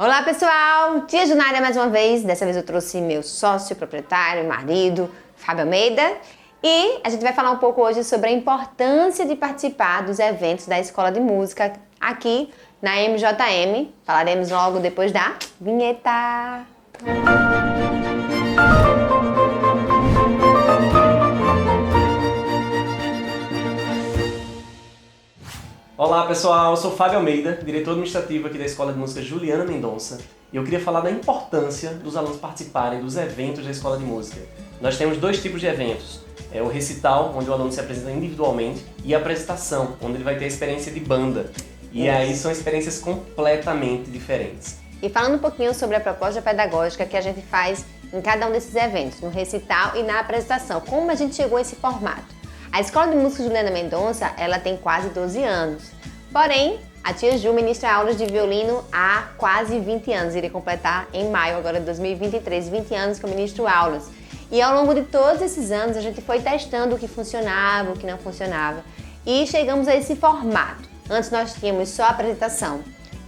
Olá pessoal, Tia Ju na área mais uma vez. Dessa vez eu trouxe meu sócio, proprietário, marido, Fábio Almeida. E a gente vai falar um pouco hoje sobre a importância de participar dos eventos da Escola de Música aqui na MJM. Falaremos logo depois da vinheta. Olá pessoal, eu sou Fábio Almeida, diretor administrativo aqui da Escola de Música Juliana Mendonça, e eu queria falar da importância dos alunos participarem dos eventos da Escola de Música. Nós temos dois tipos de eventos, o recital, onde o aluno se apresenta individualmente, e a apresentação, onde ele vai ter a experiência de banda. E aí são experiências completamente diferentes. E falando um pouquinho sobre a proposta pedagógica que a gente faz em cada um desses eventos, no recital e na apresentação, como a gente chegou a esse formato. A Escola de Música Juliana Mendonça, ela tem quase 12 anos. Porém, a tia Ju ministra aulas de violino há quase 20 anos. Irei completar em maio agora de 2023, 20 anos que eu ministro aulas. E ao longo de todos esses anos, a gente foi testando o que funcionava, o que não funcionava. E chegamos a esse formato. Antes nós tínhamos só a apresentação.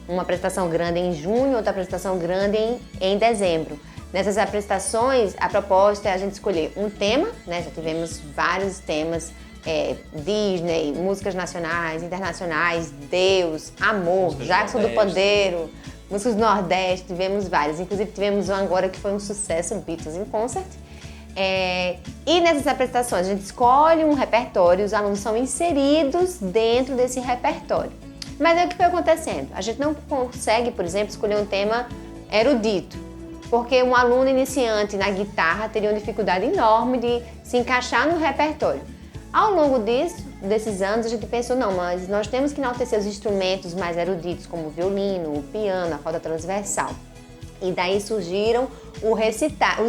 Uma apresentação grande em junho, outra apresentação grande em dezembro. Nessas apresentações, a proposta é a gente escolher um tema, né? Já tivemos vários temas, Disney, músicas nacionais, internacionais, Deus, amor, Jackson do Pandeiro, músicas do Nordeste, tivemos vários. Inclusive tivemos um agora que foi um sucesso, Beatles in Concert. E nessas apresentações a gente escolhe um repertório, os alunos são inseridos dentro desse repertório. Mas é o que foi acontecendo. A gente não consegue, por exemplo, escolher um tema erudito. Porque um aluno iniciante na guitarra teria uma dificuldade enorme de se encaixar no repertório. Ao longo desses anos, a gente pensou, não, mas nós temos que enaltecer os instrumentos mais eruditos, como o violino, o piano, a flauta transversal. E daí surgiram os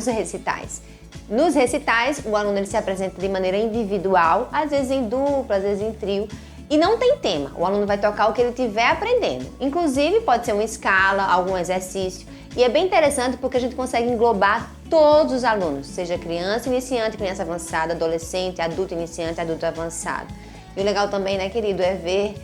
recitais. Nos recitais, o aluno ele se apresenta de maneira individual, às vezes em dupla, às vezes em trio, e não tem tema. O aluno vai tocar o que ele estiver aprendendo. Inclusive, pode ser uma escala, algum exercício. E é bem interessante porque a gente consegue englobar todos os alunos, seja criança iniciante, criança avançada, adolescente, adulto iniciante, adulto avançado. E o legal também, né, querido, é ver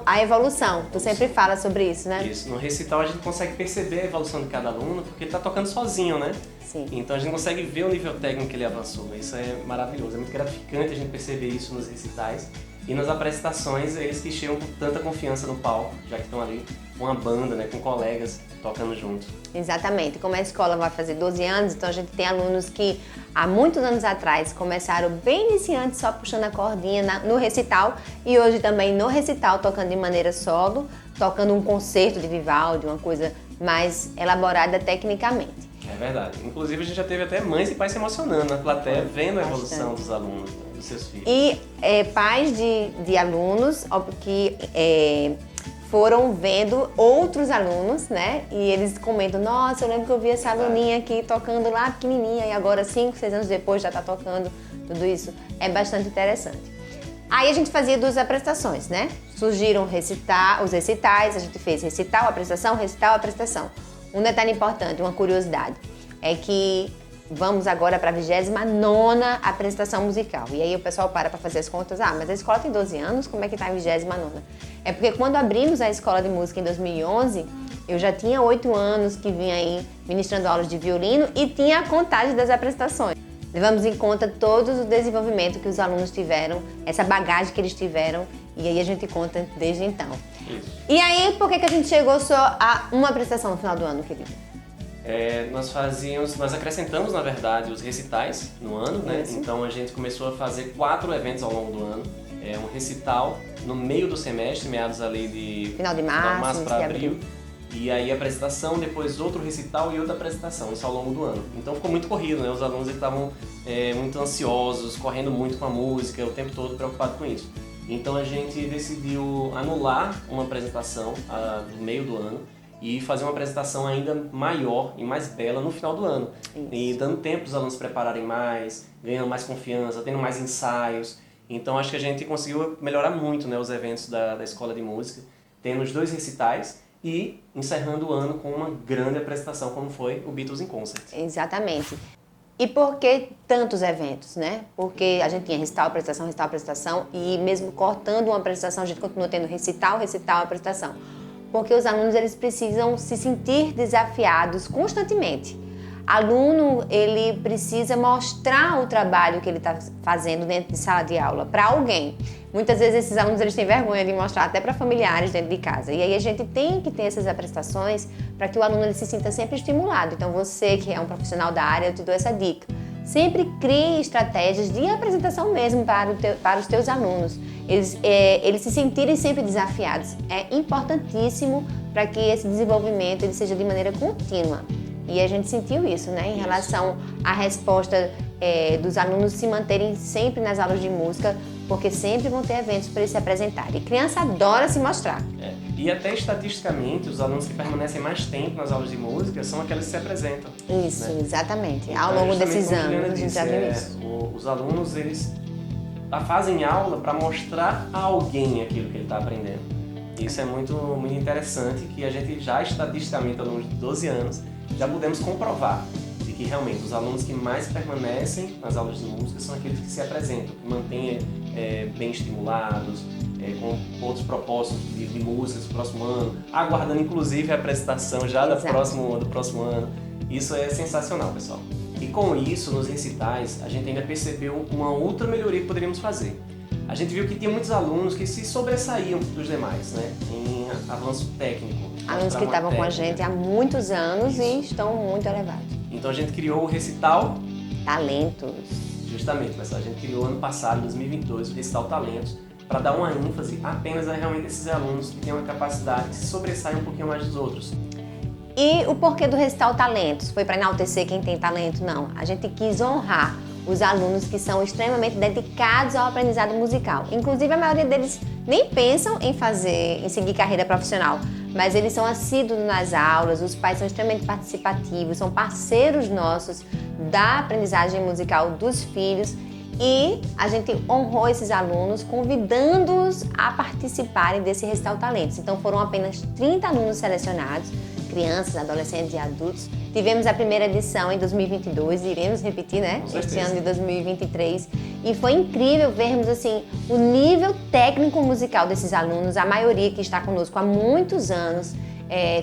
a evolução. Tu sempre fala sobre isso, né? Isso, no recital a gente consegue perceber a evolução de cada aluno porque ele está tocando sozinho, né? Sim. Então a gente consegue ver o nível técnico que ele avançou. Isso é maravilhoso, é muito gratificante a gente perceber isso nos recitais. E nas apresentações, eles que chegam com tanta confiança no palco, já que estão ali com a banda, né, com colegas, tocando junto. Exatamente. Como a escola vai fazer 12 anos, então a gente tem alunos que há muitos anos atrás começaram bem iniciantes, só puxando a cordinha no recital, e hoje também no recital, tocando de maneira solo, tocando um concerto de Vivaldi, uma coisa mais elaborada tecnicamente. É verdade. Inclusive a gente já teve até mães e pais se emocionando na plateia, vendo a evolução dos alunos, dos seus filhos. E pais de alunos que foram vendo outros alunos, né? E eles comentam, nossa, eu lembro que eu vi essa aluninha aqui tocando lá pequenininha e agora 5, 6 anos depois já está tocando tudo isso. É bastante interessante. Aí a gente fazia 2 apresentações, né? Surgiram os recitais, a gente fez recital, apresentação. Um detalhe importante, uma curiosidade, é que vamos agora para a 29ª apresentação musical. E aí o pessoal para fazer as contas, mas a escola tem 12 anos, como é que está a 29ª? É porque quando abrimos a escola de música em 2011, eu já tinha 8 anos que vinha aí ministrando aulas de violino e tinha a contagem das apresentações. Levamos em conta todo o desenvolvimento que os alunos tiveram, essa bagagem que eles tiveram, e aí a gente conta desde então. Isso. E aí, por que a gente chegou só a uma apresentação no final do ano, querido? Nós acrescentamos, na verdade, os recitais no ano, né? Então a gente começou a fazer 4 eventos ao longo do ano. Um recital no meio do semestre, meados ali de final de março para abril. E aí a apresentação, depois outro recital e outra apresentação, isso ao longo do ano. Então ficou muito corrido, né? Os alunos estavam muito ansiosos, correndo muito com a música, o tempo todo preocupados com isso. Então a gente decidiu anular uma apresentação no meio do ano e fazer uma apresentação ainda maior e mais bela no final do ano. Isso. E dando tempo para os alunos se prepararem mais, ganhando mais confiança, tendo mais ensaios. Então acho que a gente conseguiu melhorar muito, né, os eventos da Escola de Música, tendo os 2 recitais e encerrando o ano com uma grande apresentação como foi o Beatles in Concert. Exatamente. E por que tantos eventos, né? Porque a gente tinha recital, apresentação, e mesmo cortando uma apresentação, a gente continua tendo recital, apresentação. porque os alunos eles precisam se sentir desafiados constantemente. Aluno, ele precisa mostrar o trabalho que ele está fazendo dentro de sala de aula para alguém. Muitas vezes esses alunos eles têm vergonha de mostrar até para familiares dentro de casa. E aí a gente tem que ter essas apresentações para que o aluno ele se sinta sempre estimulado. Então você que é um profissional da área, eu te dou essa dica. Sempre crie estratégias de apresentação mesmo para os teus alunos. Eles se sentirem sempre desafiados. É importantíssimo para que esse desenvolvimento ele seja de maneira contínua. E a gente sentiu isso, né, em relação à resposta dos alunos se manterem sempre nas aulas de música, porque sempre vão ter eventos para eles se apresentarem. E criança adora se mostrar. E até estatisticamente, os alunos que permanecem mais tempo nas aulas de música são aqueles que se apresentam. Isso, né? exatamente. Então, ao longo desses como a anos, Juliana a gente disse, já viu isso. Os alunos, eles fazem aula para mostrar a alguém aquilo que ele está aprendendo. Isso é muito, muito interessante, que a gente já estatisticamente, ao longo de 12 anos, já pudemos comprovar de que realmente os alunos que mais permanecem nas aulas de música são aqueles que se apresentam, que mantêm bem estimulados, com outros propósitos de músicas do próximo ano, aguardando inclusive a apresentação já do próximo ano. Isso é sensacional, pessoal. E com isso, nos recitais, a gente ainda percebeu uma outra melhoria que poderíamos fazer. A gente viu que tinha muitos alunos que se sobressaíam dos demais, né, em avanço técnico. Alunos que estavam com a gente há muitos anos e estão muito elevados. Então a gente criou o Recital Talentos. Justamente, pessoal, a gente criou ano passado, em 2022, o Recital Talentos, para dar uma ênfase apenas a realmente esses alunos que têm uma capacidade que se sobressaem um pouquinho mais dos outros. E o porquê do Recital Talentos? Foi para enaltecer quem tem talento? Não. A gente quis honrar os alunos que são extremamente dedicados ao aprendizado musical. Inclusive, a maioria deles nem pensam em seguir carreira profissional, mas eles são assíduos nas aulas, os pais são extremamente participativos, são parceiros nossos da aprendizagem musical dos filhos e a gente honrou esses alunos convidando-os a participarem desse Recital Talentos. Então foram apenas 30 alunos selecionados, crianças, adolescentes e adultos. Tivemos a primeira edição em 2022 e iremos repetir, né? Este ano de 2023. E foi incrível vermos assim o nível técnico musical desses alunos, a maioria que está conosco há muitos anos.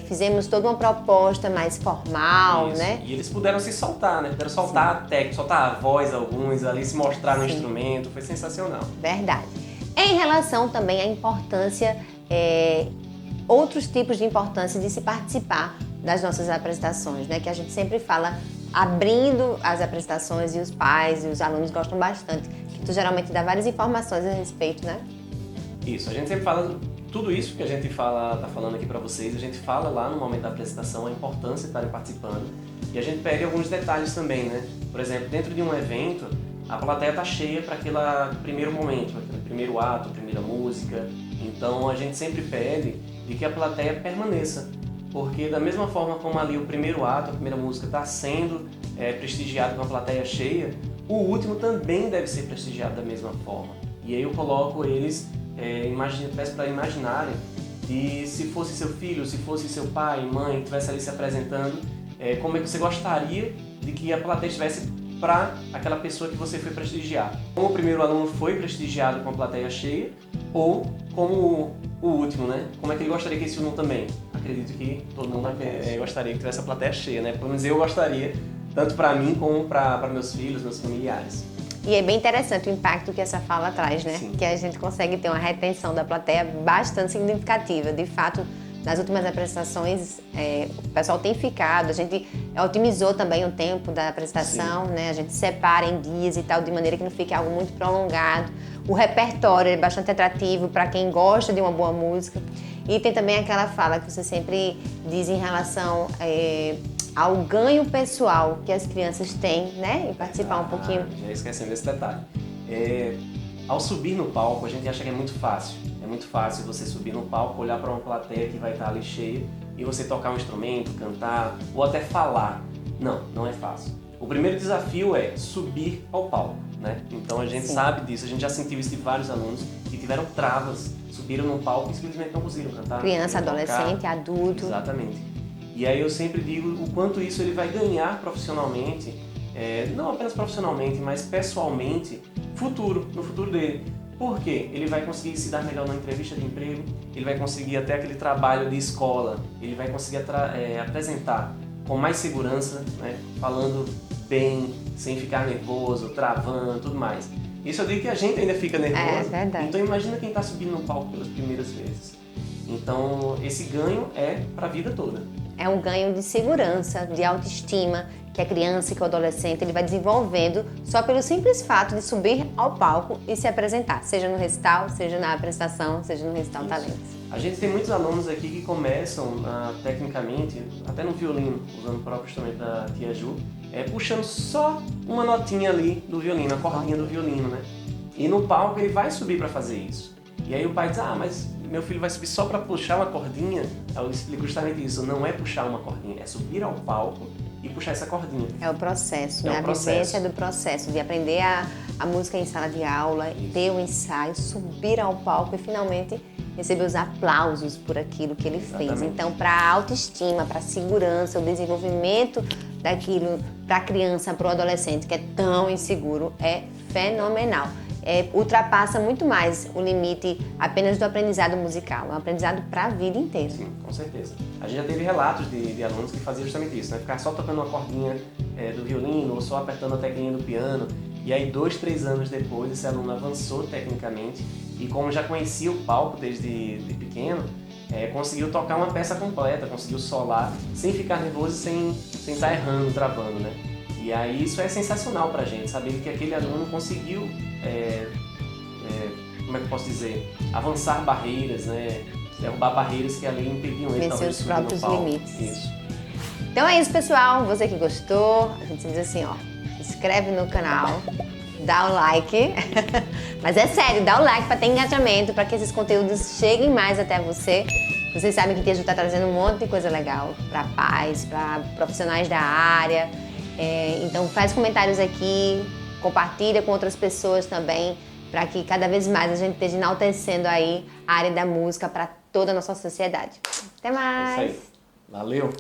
Fizemos toda uma proposta mais formal, Isso. né? E eles puderam se soltar, né? Puderam soltar a técnica, soltar a voz alguns ali, se mostrar no instrumento. Foi sensacional. Verdade. Em relação também à importância, outros tipos de importância de se participar das nossas apresentações, né? Que a gente sempre fala abrindo as apresentações e os pais e os alunos gostam bastante, que tu geralmente dá várias informações a respeito, né? Isso, a gente sempre fala tudo isso que a gente tá falando aqui para vocês, a gente fala lá no momento da apresentação a importância de estarem participando e a gente pede alguns detalhes também, né? Por exemplo, dentro de um evento, a plateia tá cheia para aquele primeiro momento, aquele primeiro ato, a primeira música, então a gente sempre pede de que a plateia permaneça. Porque da mesma forma como ali o primeiro ato, a primeira música está sendo prestigiado com a plateia cheia, o último também deve ser prestigiado da mesma forma. E aí eu coloco eles, peço para imaginarem que se fosse seu filho, se fosse seu pai, mãe, que estivesse ali se apresentando, como é que você gostaria de que a plateia estivesse para aquela pessoa que você foi prestigiar. Como o primeiro aluno foi prestigiado com a plateia cheia, ou como o último, né? Como é que ele gostaria que esse último também? Acredito que todo mundo gostaria que tivesse a plateia cheia, né? Pelo menos eu gostaria, tanto para mim como para meus filhos, meus familiares. E é bem interessante o impacto que essa fala traz, né? Sim. Que a gente consegue ter uma retenção da plateia bastante significativa. De fato, nas últimas apresentações, o pessoal tem ficado, a gente otimizou também o tempo da apresentação, né? A gente separa em dias e tal, de maneira que não fique algo muito prolongado. O repertório é bastante atrativo para quem gosta de uma boa música. E tem também aquela fala que você sempre diz em relação ao ganho pessoal que as crianças têm, né? E participar um pouquinho. Já esquecendo desse detalhe. Ao subir no palco, a gente acha que é muito fácil. É muito fácil você subir no palco, olhar para uma plateia que vai estar ali cheia e você tocar um instrumento, cantar ou até falar. Não, não é fácil. O primeiro desafio é subir ao palco, né? Então a gente sabe disso, a gente já sentiu isso de vários alunos que tiveram travas, subiram no palco e simplesmente não conseguiram cantar. Criança, adolescente, adulto. Exatamente. E aí eu sempre digo o quanto isso ele vai ganhar profissionalmente, não apenas profissionalmente, mas pessoalmente, no futuro dele. Por quê? Ele vai conseguir se dar melhor na entrevista de emprego, ele vai conseguir até aquele trabalho de escola, ele vai conseguir apresentar com mais segurança, né? Falando bem, sem ficar nervoso, travando, tudo mais. Isso eu digo que a gente ainda fica nervoso. É verdade. Então imagina quem está subindo no palco pelas primeiras vezes. Então esse ganho é para a vida toda. É um ganho de segurança, de autoestima, que a criança e que o adolescente ele vai desenvolvendo só pelo simples fato de subir ao palco e se apresentar, seja no recital, seja na apresentação, seja no recital Talentos. A gente tem muitos alunos aqui que começam tecnicamente, até no violino, usando o próprio instrumento da tia Ju, puxando só uma notinha ali do violino, a cordinha do violino, né? E no palco ele vai subir para fazer isso. E aí o pai diz, mas meu filho vai subir só para puxar uma cordinha. Aí eu explico justamente isso, não é puxar uma cordinha, é subir ao palco e puxar essa cordinha. É o processo, né? O A vivência do processo, de aprender a música em sala de aula, ter o ensaio, subir ao palco e finalmente receber os aplausos por aquilo que ele fez. Então, para a autoestima, para a segurança, o desenvolvimento daquilo para a criança, para o adolescente que é tão inseguro, é fenomenal. Ultrapassa muito mais o limite apenas do aprendizado musical, é um aprendizado para a vida inteira. Sim, com certeza. A gente já teve relatos de alunos que faziam justamente isso, né? Ficar só tocando uma cordinha do violino ou só apertando a teclinha do piano. E aí 2, 3 anos depois esse aluno avançou tecnicamente e como já conhecia o palco desde pequeno, conseguiu tocar uma peça completa, conseguiu solar sem ficar nervoso e sem estar errando, travando, né? E aí isso é sensacional pra gente, saber que aquele aluno conseguiu, como é que eu posso dizer, avançar barreiras, né? Derrubar barreiras que ali impediam ele vencer talvez os subir no próprios palco. limites. Isso. Então é isso, pessoal. Você que gostou, a gente diz assim, se inscreve no canal, dá o like. Mas é sério, dá o like para ter engajamento, para que esses conteúdos cheguem mais até você. Vocês sabem que a Tia Ju tá trazendo um monte de coisa legal para pais, para profissionais da área. Então faz comentários aqui, compartilha com outras pessoas também, para que cada vez mais a gente esteja enaltecendo aí a área da música para toda a nossa sociedade. Até mais! É isso aí. Valeu!